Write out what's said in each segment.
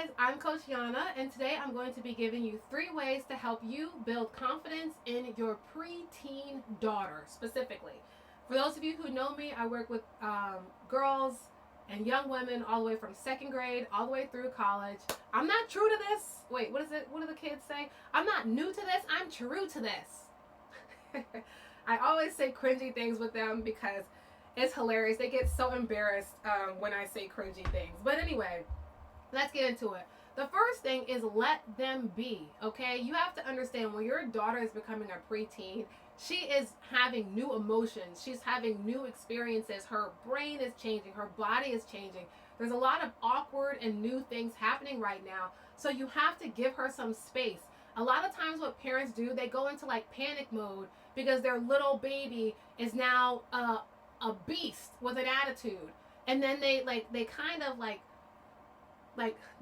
guys, I'm Coach Yana, and today I'm going to be giving you 3 ways to help you build confidence in your preteen daughter specifically. For those of you who know me, I work with girls and young women all the way from second grade all the way through college. I'm not true to this. Wait, what is it? What do the kids say? I'm not new to this, I'm true to this. I always say cringy things with them because it's hilarious. They get so embarrassed when I say cringy things. But anyway, let's get into it. The first thing is let them be, okay? You have to understand when your daughter is becoming a preteen, she is having new emotions. She's having new experiences. Her brain is changing. Her body is changing. There's a lot of awkward and new things happening right now. So you have to give her some space. A lot of times what parents do, they go into like panic mode because their little baby is now a beast with an attitude. And then they kind of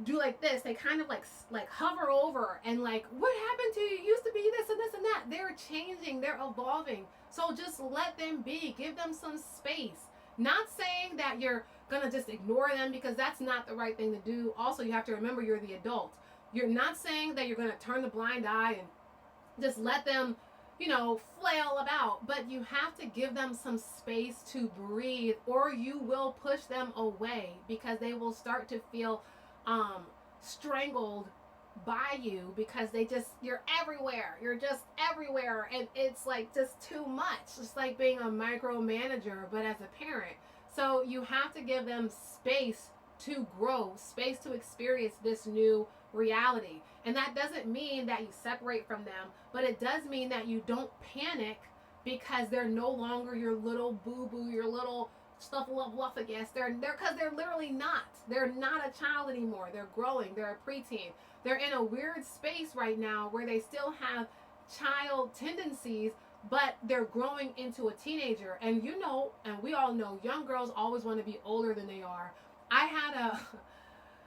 do like this. They kind of like hover over and like, what happened to you? You used to be this and this and that. They're changing, they're evolving. So just let them be. Give them some space. Not saying that you're gonna just ignore them, because that's not the right thing to do. Also, you have to remember you're the adult. You're not saying that you're gonna turn the blind eye and just let them, flail about, but you have to give them some space to breathe, or you will push them away because they will start to feel strangled by you, because you're everywhere. You're just everywhere, and it's like just too much. It's like being a micromanager, but as a parent. So you have to give them space to grow, space to experience this new reality. And that doesn't mean that you separate from them, but it does mean that you don't panic because they're no longer your little boo-boo, your little snuffleupagus. They're because they're literally not. They're not a child anymore. They're growing. They're a preteen. They're in a weird space right now where they still have child tendencies, but they're growing into a teenager. And and we all know, young girls always want to be older than they are.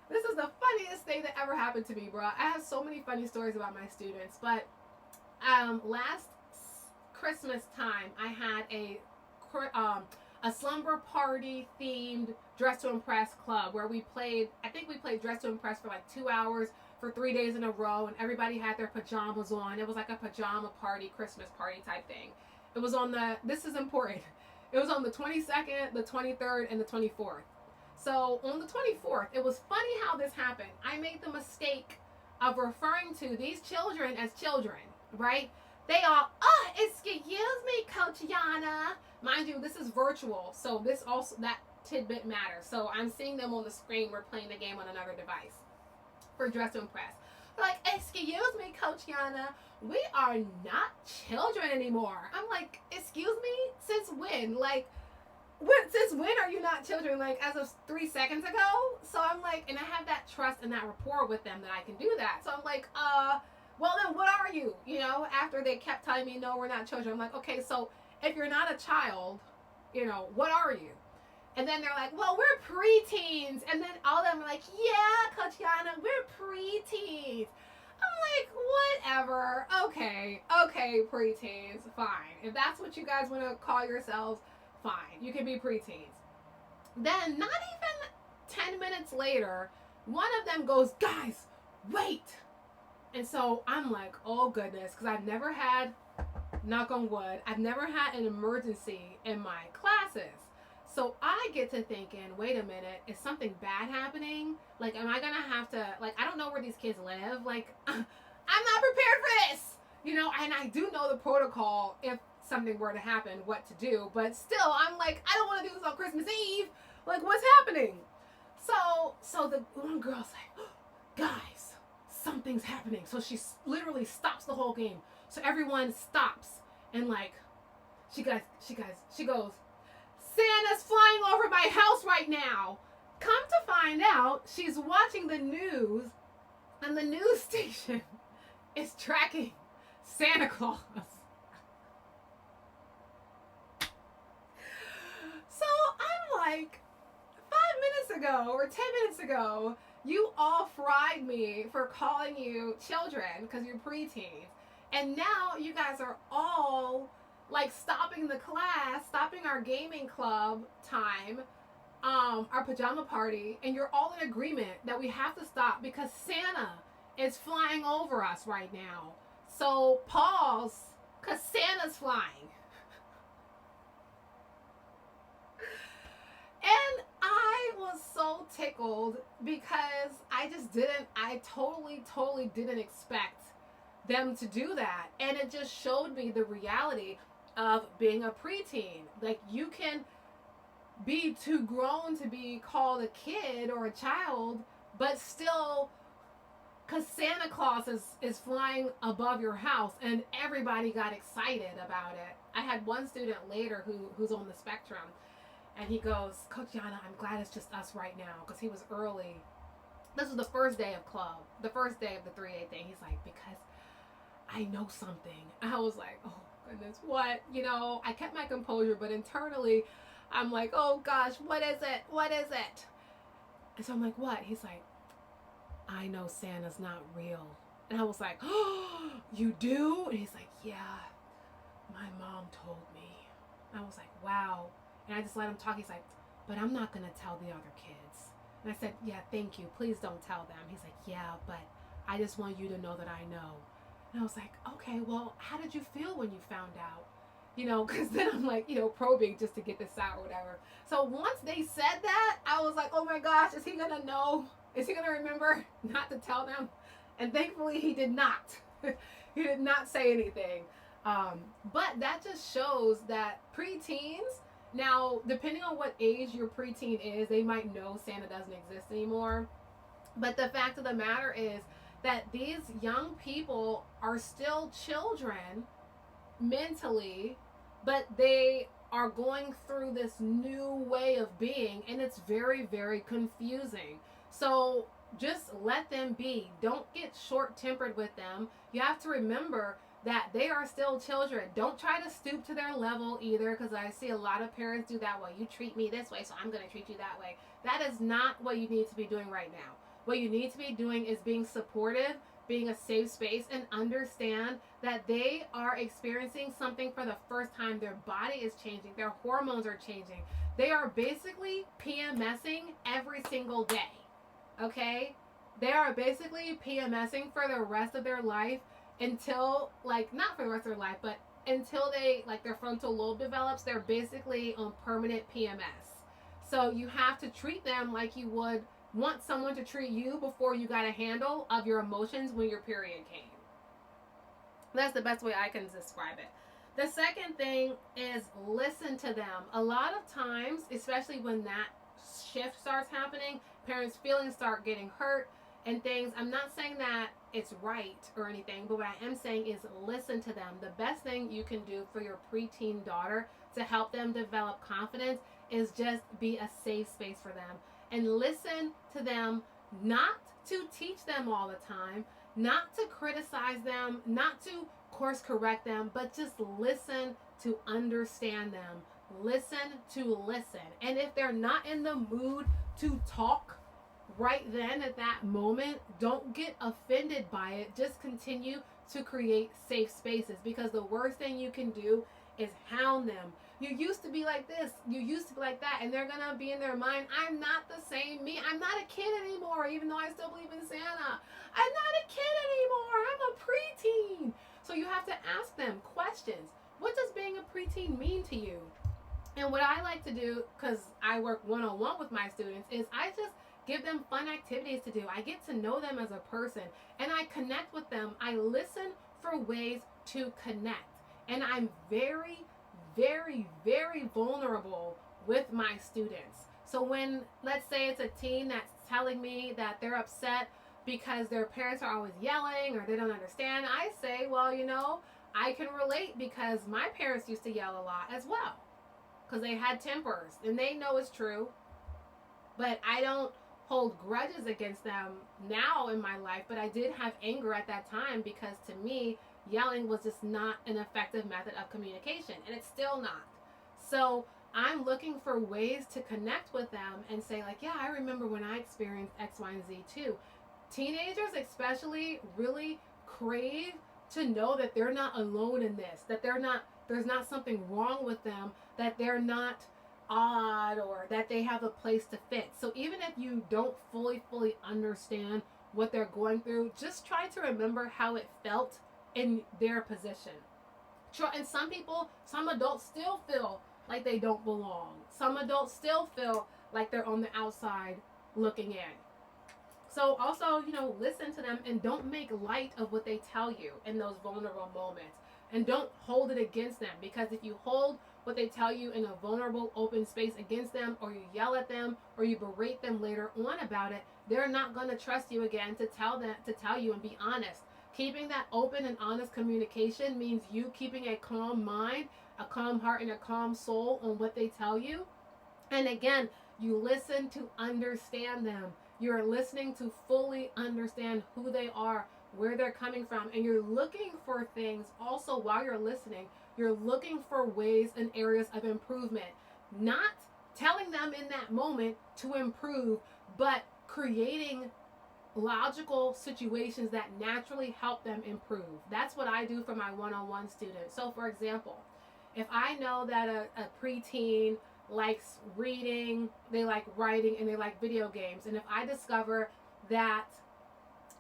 This is the funniest thing that ever happened to me, bro. I have so many funny stories about my students, but last Christmas time, I had a slumber party themed Dress to Impress club where we played. I think we played Dress to Impress for like 2 hours for 3 days in a row, and everybody had their pajamas on. It was like a pajama party, Christmas party type thing. It was on this is important. It was on the 22nd, the 23rd, and the 24th. So on the 24th, it was funny how this happened. I made the mistake of referring to these children as children, right? They all, excuse me, Coach Yana. Mind you, this is virtual, so that tidbit matters. So I'm seeing them on the screen. We're playing the game on another device for Dress to Impress. They're like, excuse me, Coach Yana, we are not children anymore. I'm like, excuse me? Since when? Since when are you not children? Like, as of 3 seconds ago? So I'm like, and I have that trust and that rapport with them that I can do that. So I'm like, well then what are you? After they kept telling me, no, we're not children. I'm like, okay, so if you're not a child, what are you? And then they're like, well, we're preteens. And then all of them are like, yeah, Coach Yana, we're preteens. I'm like, whatever. Okay, preteens, fine. If that's what you guys want to call yourselves, fine. You can be preteens. Then, not even 10 minutes later, one of them goes, guys, wait. And so I'm like, oh goodness, because I've never had, knock on wood, I've never had an emergency in my classes. So I get to thinking, wait a minute, is something bad happening? Like, am I going to have to, I don't know where these kids live. Like, I'm not prepared for this. And I do know the protocol if something were to happen, what to do. But still, I'm like, I don't want to do this on Christmas Eve. Like, what's happening? So the one girl's like, oh, guys, something's happening. So she literally stops the whole game. So everyone stops and she goes, Santa's flying over my house right now. Come to find out, she's watching the news, and the news station is tracking Santa Claus. So I'm like, 5 minutes ago or 10 minutes ago, you all fried me for calling you children because you're preteens. And now you guys are all stopping the class, stopping our gaming club time our pajama party, and you're all in agreement that we have to stop because Santa is flying over us right now. So pause, because Santa's flying. And I was so tickled because I totally didn't expect them to do that. And it just showed me the reality of being a preteen. Like, you can be too grown to be called a kid or a child, but still, because Santa Claus is flying above your house, and everybody got excited about it. I had one student later who's on the spectrum, and he goes, Coach Yana, I'm glad it's just us right now, because he was early. This was the first day of club, the first day of the 3A thing. He's like, because I know something. I was like, oh goodness, what? You know, I kept my composure, but internally, I'm like, oh gosh, what is it? What is it? And so I'm like, what? He's like, I know Santa's not real. And I was like, oh, you do? And he's like, yeah, my mom told me. And I was like, wow. And I just let him talk. He's like, but I'm not going to tell the other kids. And I said, yeah, thank you. Please don't tell them. He's like, yeah, but I just want you to know that I know. And I was like, okay, well, how did you feel when you found out? You know, because then I'm like, you know, probing just to get this out or whatever. So once they said that, I was like, oh my gosh, is he going to know? Is he going to remember not to tell them? And thankfully he did not. He did not say anything. But that just shows that preteens, now, depending on what age your preteen is, they might know Santa doesn't exist anymore. But the fact of the matter is that these young people are still children mentally, but they are going through this new way of being, and it's very, very confusing. So just let them be. Don't get short-tempered with them. You have to remember that they are still children. Don't try to stoop to their level either, because I see a lot of parents do that. Well, you treat me this way, so I'm going to treat you that way. That is not what you need to be doing right now. What you need to be doing is being supportive, being a safe space, and understand that they are experiencing something for the first time. Their body is changing. Their hormones are changing. They are basically PMSing every single day. Okay? They are basically PMSing for the rest of their life until, like, not for the rest of their life, but until they, like, their frontal lobe develops. They're basically on permanent PMS. So you have to treat them like you would want someone to treat you before you got a handle of your emotions when your period came. That's the best way I can describe it. The second thing is listen to them. A lot of times, especially when that shift starts happening, parents' feelings start getting hurt and things. I'm not saying that it's right or anything, but what I am saying is listen to them. The best thing you can do for your preteen daughter to help them develop confidence is just be a safe space for them. And listen to them, not to teach them all the time, not to criticize them, not to course correct them, but just listen to understand them. Listen to listen. And if they're not in the mood to talk right then at that moment, don't get offended by it. Just continue to create safe spaces, because the worst thing you can do is hound them. You used to be like this, you used to be like that, and they're gonna be in their mind, I'm not the same me. I'm not a kid anymore, even though I still believe in Santa. I'm not a kid anymore. I'm a preteen. So you have to ask them questions. What does being a preteen mean to you? And what I like to do, because I work one-on-one with my students, is I just give them fun activities to do. I get to know them as a person, and I connect with them. I listen for ways to connect. And I'm very, very, very vulnerable with my students. So when, let's say it's a teen that's telling me that they're upset because their parents are always yelling or they don't understand, I say, well, you know, I can relate because my parents used to yell a lot as well, because they had tempers, and they know it's true. But I don't hold grudges against them now in my life, but I did have anger at that time, because to me, yelling was just not an effective method of communication, and it's still not. So I'm looking for ways to connect with them and say, like, yeah, I remember when I experienced X, Y, and Z too. Teenagers especially really crave to know that they're not alone in this, that there's not something wrong with them, that they're not odd or that they have a place to fit. So even if you don't fully understand what they're going through, just try to remember how it felt in their position. And some people, some adults still feel like they don't belong. Some adults still feel like they're on the outside looking in. So also, listen to them and don't make light of what they tell you in those vulnerable moments. And don't hold it against them, because if you hold what they tell you in a vulnerable, open space against them, or you yell at them, or you berate them later on about it, they're not going to trust you again to tell you and be honest. Keeping that open and honest communication means you keeping a calm mind, a calm heart, and a calm soul on what they tell you. And again, you listen to understand them. You're listening to fully understand who they are, where they're coming from, and you're looking for things also while you're listening. You're looking for ways and areas of improvement, not telling them in that moment to improve, but creating logical situations that naturally help them improve. That's what I do for my one-on-one students. So for example, if I know that a preteen likes reading, they like writing, and they like video games, and if I discover that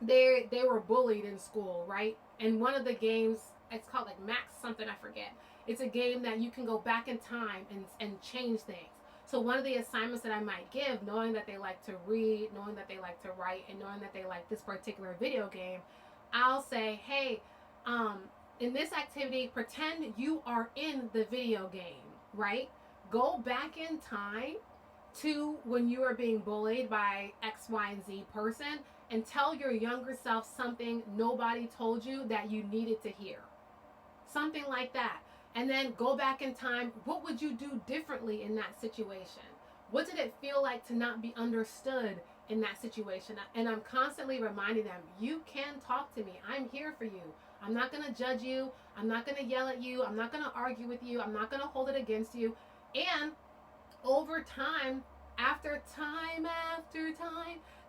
they were bullied in school, right? And one of the games, it's called like Max something, I forget. It's a game that you can go back in time and change things. So one of the assignments that I might give, knowing that they like to read, knowing that they like to write, and knowing that they like this particular video game, I'll say, hey, in this activity, pretend you are in the video game, right? Go back in time to when you were being bullied by X, Y, and Z person, and tell your younger self something nobody told you that you needed to hear. Something like that. And then go back in time. What would you do differently in that situation? What did it feel like to not be understood in that situation? And I'm constantly reminding them, you can talk to me. I'm here for you. I'm not going to judge you. I'm not going to yell at you. I'm not going to argue with you. I'm not going to hold it against you. And over time, after time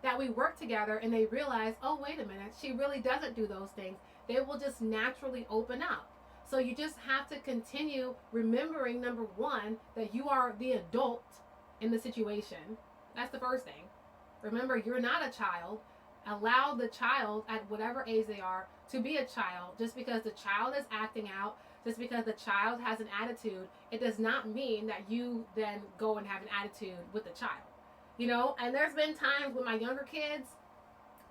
that we work together and they realize, oh, wait a minute, she really doesn't do those things, they will just naturally open up. So you just have to continue remembering, number one, that you are the adult in the situation. That's the first thing. Remember, you're not a child. Allow the child, at whatever age they are, to be a child. Just because the child is acting out, just because the child has an attitude, it does not mean that you then go and have an attitude with the child. And there's been times with my younger kids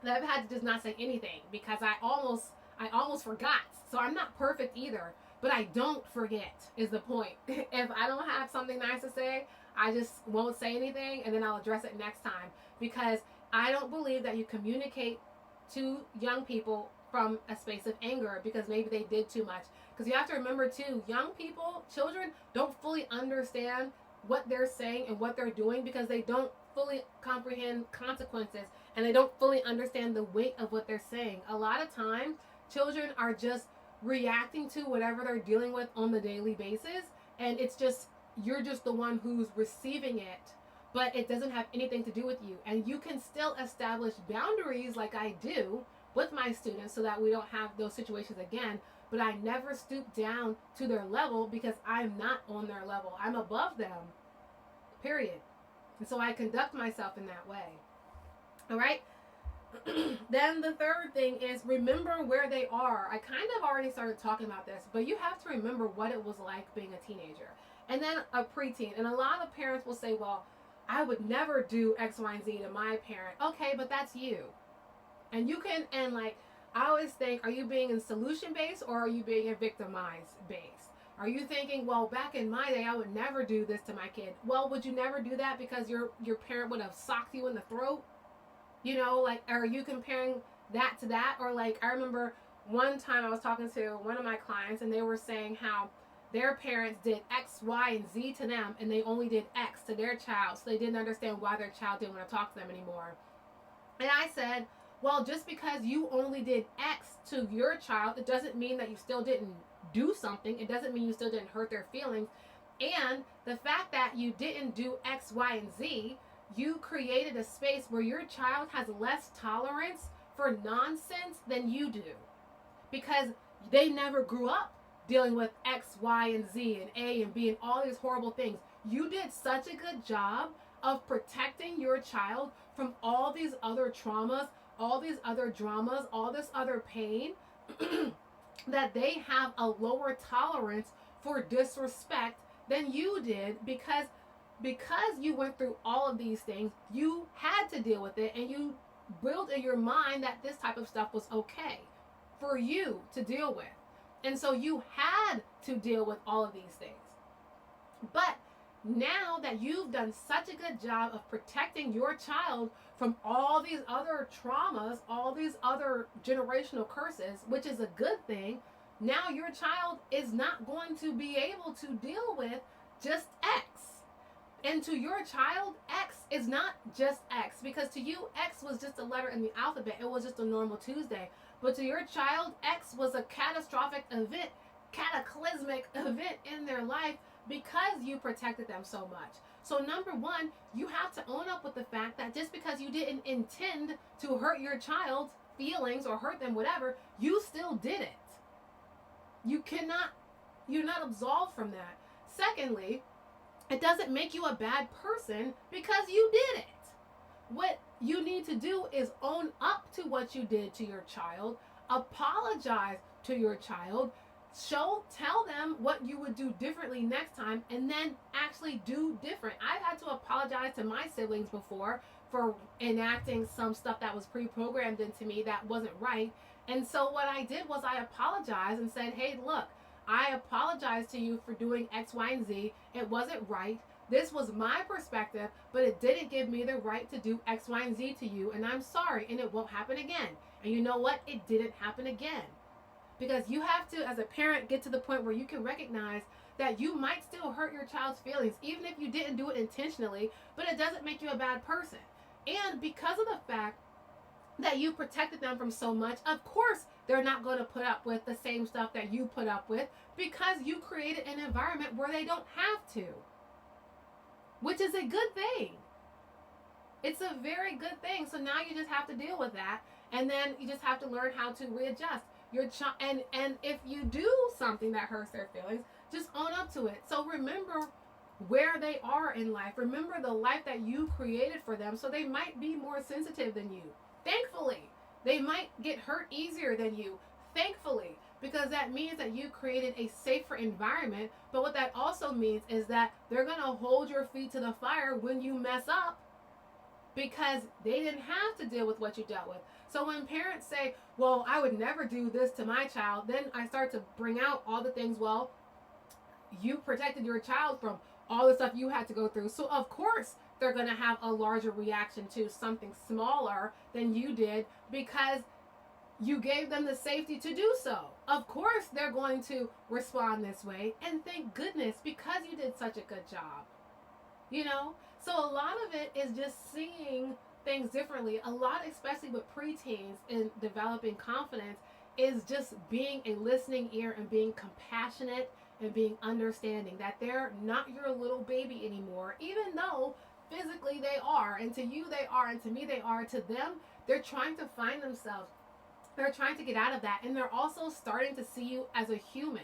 that I've had to just not say anything because I almost forgot. So I'm not perfect either, but I don't forget is the point. If I don't have something nice to say, I just won't say anything, and then I'll address it next time, because I don't believe that you communicate to young people from a space of anger because maybe they did too much. Because you have to remember too, young people, children, don't fully understand what they're saying and what they're doing because they don't fully comprehend consequences, and they don't fully understand the weight of what they're saying. A lot of times, children are just reacting to whatever they're dealing with on the daily basis, and it's just, you're just the one who's receiving it, but it doesn't have anything to do with you. And you can still establish boundaries like I do with my students so that we don't have those situations again, but I never stoop down to their level because I'm not on their level. I'm above them, period. And so I conduct myself in that way. All right? Then the third thing is remember where they are. I kind of already started talking about this, but you have to remember what it was like being a teenager and then a preteen. And a lot of parents will say, well, I would never do X, Y, and Z to my parent. Okay, but that's you. And you can, and like, I always think, are you being in solution-based or are you being in victimized-based? Are you thinking, well, back in my day, I would never do this to my kid. Well, would you never do that because your parent would have socked you in the throat? Like, are you comparing that to that? Or like, I remember one time I was talking to one of my clients and they were saying how their parents did X, Y, and Z to them and they only did X to their child. So they didn't understand why their child didn't want to talk to them anymore. And I said, well, just because you only did X to your child, it doesn't mean that you still didn't do something. It doesn't mean you still didn't hurt their feelings. And the fact that you didn't do X, Y, and Z, you created a space where your child has less tolerance for nonsense than you do. Because they never grew up dealing with X, Y, and Z and A and B and all these horrible things. you did such a good job of protecting your child from all these other traumas, all these other dramas, all this other pain, that they have a lower tolerance for disrespect than you did, because you went through all of these things. You had to deal with it, and you built in your mind that this type of stuff was okay for you to deal with. And so you had to deal with all of these things. But now that you've done such a good job of protecting your child from all these other traumas, all these other generational curses, which is a good thing, now your child is not going to be able to deal with just X. And to your child, X is not just X, because to you, X was just a letter in the alphabet. It was just a normal Tuesday. But to your child, X was a catastrophic event, cataclysmic event in their life, because you protected them so much. So number one, you have to own up with the fact that just because you didn't intend to hurt your child's feelings or hurt them, whatever, you still did it. You're not absolved from that. Secondly, it doesn't make you a bad person because you did it. What you need to do is own up to what you did to your child, apologize to your child, tell them what you would do differently next time, and then actually do different. I've had to apologize to my siblings before for enacting some stuff that was pre-programmed into me that wasn't right. And so what I did was I apologized and said, hey, look, I apologize to you for doing X, Y, and Z. It wasn't right. This was my perspective, but it didn't give me the right to do X, Y, and Z to you, and I'm sorry, and it won't happen again. And you know what? It didn't happen again. Because you have to, as a parent, get to the point where you can recognize that you might still hurt your child's feelings, even if you didn't do it intentionally, but it doesn't make you a bad person. And because of the fact that you protected them from so much, of course, they're not going to put up with the same stuff that you put up with, because you created an environment where they don't have to. Which is a good thing. It's a very good thing. So now you just have to deal with that, and then you just have to learn how to readjust your child. And if you do something that hurts their feelings, just own up to it. So remember where they are in life. Remember the life that you created for them. So they might be more sensitive than you. Thankfully, they might get hurt easier than you. Thankfully, because that means that you created a safer environment. But what that also means is that they're going to hold your feet to the fire when you mess up, because they didn't have to deal with what you dealt with. So when parents say, well, I would never do this to my child, then I start to bring out all the things, well, you protected your child from all the stuff you had to go through. So of course they're going to have a larger reaction to something smaller than you did, because you gave them the safety to do so. Of course they're going to respond this way, and thank goodness, because you did such a good job. You know? So a lot of it is just seeing things differently. A lot, especially with preteens in developing confidence, is just being a listening ear and being compassionate and being understanding that they're not your little baby anymore, even though physically they are, and to you they are, and to me they are. To them, they're trying to find themselves. They're trying to get out of that, and they're also starting to see you as a human.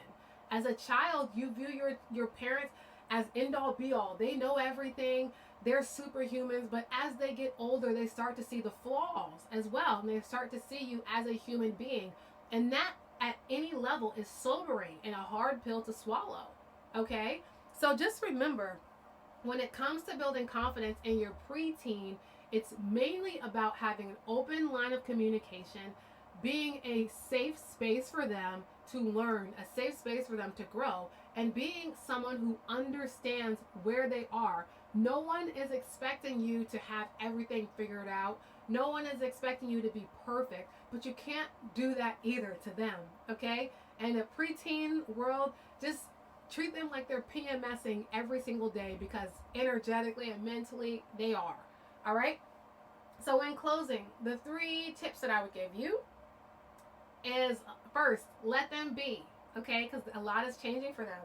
As a child, you view your parents as end all be all. They know everything. They're superhumans, but as they get older, they start to see the flaws as well, and they start to see you as a human being. And that, at any level, is sobering and a hard pill to swallow. Okay? So just remember, when it comes to building confidence in your preteen, it's mainly about having an open line of communication, being a safe space for them to learn, a safe space for them to grow, and being someone who understands where they are. No one is expecting you to have everything figured out. No one is expecting you to be perfect, but you can't do that either to them, okay? And a preteen world, just treat them like they're PMSing every single day, because energetically and mentally they are, all right? So in closing, the 3 tips that I would give you is, first, let them be, okay? Because a lot is changing for them.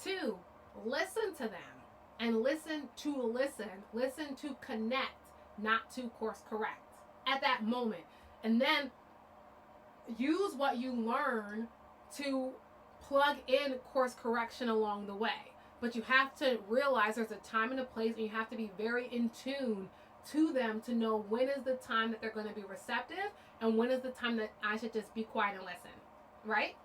2, listen to them, and listen to connect, not to course correct at that moment. And then use what you learn to plug in course correction along the way. but you have to realize there's a time and a place, and you have to be very in tune to them to know when is the time that they're going to be receptive and when is the time that I should just be quiet and listen, right?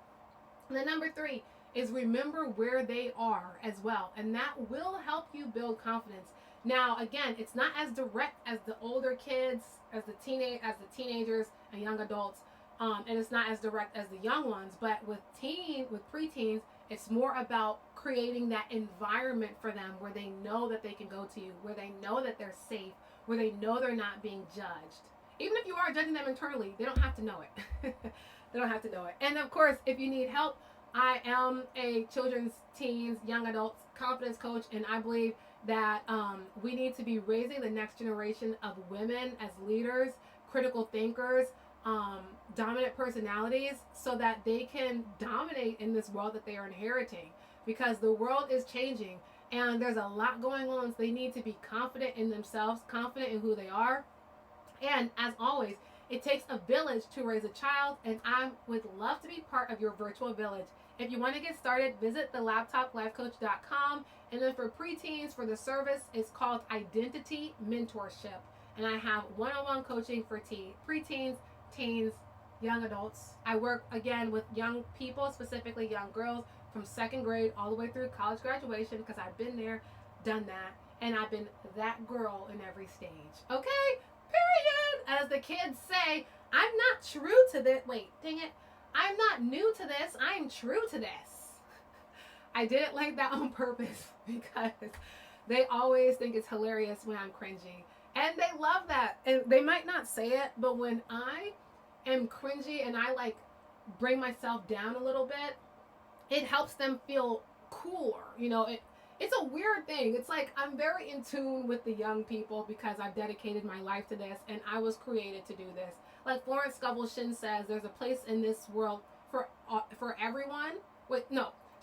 And then number 3 is remember where they are as well, and that will help you build confidence. Now, again, it's not as direct as the older kids, as the teenagers and young adults, and it's not as direct as the young ones. But with preteens, it's more about creating that environment for them where they know that they can go to you, where they know that they're safe, where they know they're not being judged. Even if you are judging them internally, they don't have to know it. They don't have to know it. And of course, if you need help, I am a children's, teens, young adults confidence coach, and I believe that we need to be raising the next generation of women as leaders, critical thinkers, dominant personalities, so that they can dominate in this world that they are inheriting. Because the world is changing and there's a lot going on, so they need to be confident in themselves, confident in who they are. And as always, it takes a village to raise a child, and I would love to be part of your virtual village. If you want to get started, visit thelaptoplifecoach.com. And then for preteens, for the service, it's called Identity Mentorship. And I have one-on-one coaching for preteens, teens, young adults. I work, again, with young people, specifically young girls, from 2nd grade all the way through college graduation, because I've been there, done that, and I've been that girl in every stage. Okay? Period. As the kids say, I'm not true to this. Wait, dang it. I'm not new to this. I'm true to this. I did it like that on purpose because they always think it's hilarious when I'm cringy. And they love that. And they might not say it, but when I am cringy and I like bring myself down a little bit, it helps them feel cooler. You know, it's a weird thing. It's like I'm very in tune with the young people because I've dedicated my life to this and I was created to do this. Like Florence Scovel Shinn says, there's a place in this world for everyone.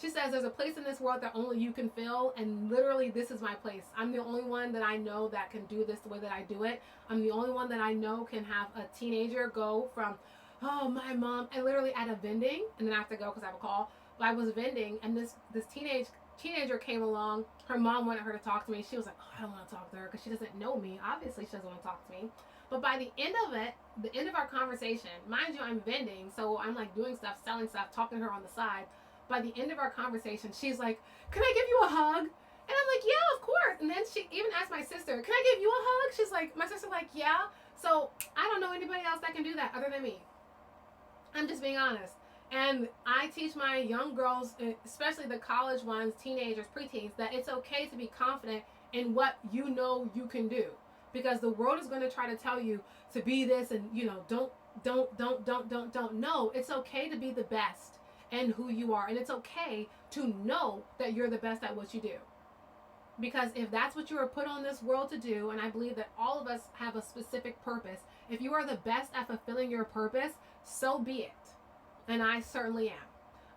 She says there's a place in this world that only you can fill, and literally this is my place. I'm the only one that I know that can do this the way that I do it. I'm the only one that I know can have a teenager go from, oh, my mom, and literally at a vending, and then I have to go because I have a call, but I was vending, and this teenager came along. Her mom wanted her to talk to me. She was like, oh, I don't want to talk to her because she doesn't know me. Obviously, she doesn't want to talk to me. But by the end of it, the end of our conversation, mind you, I'm vending, so I'm like doing stuff, selling stuff, talking to her on the side. By the end of our conversation, she's like, can I give you a hug? And I'm like, yeah, of course. And then she even asked my sister, can I give you a hug? She's like, my sister's like, yeah. So I don't know anybody else that can do that other than me. I'm just being honest. And I teach my young girls, especially the college ones, teenagers, preteens, that it's okay to be confident in what you know you can do. Because the world is going to try to tell you to be this and, you know, don't. No, it's okay to be the best and who you are. And it's okay to know that you're the best at what you do. Because if that's what you are put on this world to do, and I believe that all of us have a specific purpose, if you are the best at fulfilling your purpose, so be it. And I certainly am.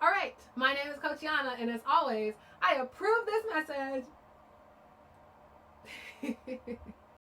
All right, my name is Coach Yana, and as always, I approve this message.